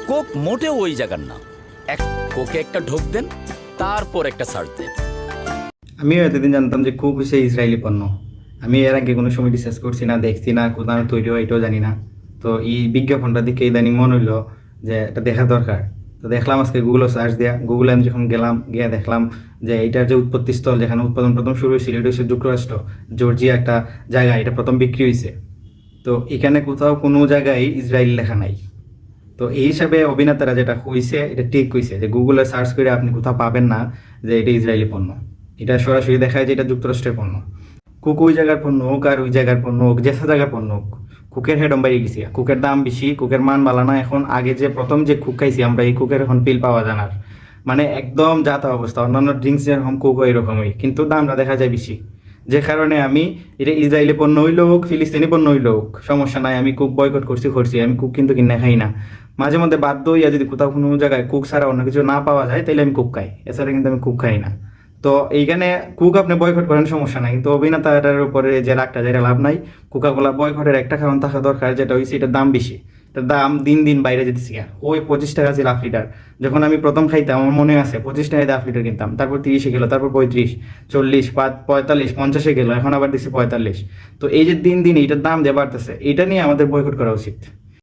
Coke মোটেও ওই জায়গার না। কোকে একটা ঢোক দেন, তারপর একটা সার্চ দেন। আমিও এতদিন জানতাম যে কুক হচ্ছে ইসরায়েলি পণ্য। আমি এর আগে কোনো সময় রিসার্চ করছি না, দেখছি না, কোথাও তৈরি হয় এটাও জানি না। তো এই বিজ্ঞাপনটা দেখে ইদানিং মনে হইলো যে এটা দেখা দরকার। তো দেখলাম আজকে গুগলও সার্চ দেওয়া, গুগলে আমি যখন গেলাম গিয়ে দেখলাম যে এটার যে উৎপত্তি স্থল, যেখানে উৎপাদন প্রথম শুরু হয়েছিল, এটা হচ্ছে যুক্তরাষ্ট্র, জর্জিয়া একটা জায়গা, এটা প্রথম বিক্রি হয়েছে। তো এখানে কোথাও কোনো জায়গায় ইসরায়েল লেখা নাই। তো এই হিসাবে অভিনেতারা যেটা হইছে এটা ঠিক হইছে যে গুগলে সার্চ করে আপনি কোথাও পাবেন না যে এটা ইসরায়েলি পণ্য। এটা সরাসরি দেখায় যে এটা যুক্তরাষ্ট্রের পণ্য। কুক ওই জায়গার পণ্য হোক আর ওই জায়গার পণ্য হোক, যেসা জায়গার পণ্য হোক, কুকের হেডম বাইরে গেছি, কুকের দাম বেশি, কুকের মান বালা না। এখন আগে যে প্রথম যে কুক খাইছি আমরা, এই কুকের এখন ফিল পাওয়া যায় না আর। মানে একদম যাতা অবস্থা। অন্যান্য ড্রিঙ্কস যেরকম কুকও এরকমই, কিন্তু দামটা দেখা যায় বেশি। যে কারণে আমি এটা ইসরায়েলি পণ্য হইলেও হোক, ফিলিস্তিনি পণ্য হইলেও হোক, সমস্যা নাই, আমি কুক বয়কট করছি। আমি কুক কিন্তু কিনে খাই না। মাঝে মধ্যে বাধ্য হইয়া যদি কোথাও কোনো জায়গায় কুক ছাড়া অন্য কিছু না পাওয়া যায়, তাহলে আমি কুক খাই, এছাড়া কিন্তু আমি কুক খাই না। তো এইখানে কুক আপনি বয়কট করেন, সমস্যা নাই, কিন্তু অভিনেতাটার উপরে যে রাগটা, যেটা লাভ নাই। কোকাকোলা বয়কটের একটা কারণ থাকা দরকার, যেটা হয়েছে এটার দাম বেশি। এটার দাম দিন দিন বাইরে যেতেছে। ওই 25 টাকা ছিল হাফ লিটার, যখন আমি প্রথম খাইতাম আমার মনে আছে 25 টাকায় হাফ লিটার কিনতাম, তারপর 30-এ গেলো, তারপর 35, 40, 45, 50-এ গেলো, এখন আবার দিচ্ছে 45। তো এই যে দিন দিন এইটার দাম যে বাড়তেছে, এটা নিয়ে আমাদের বয়কট করা উচিত।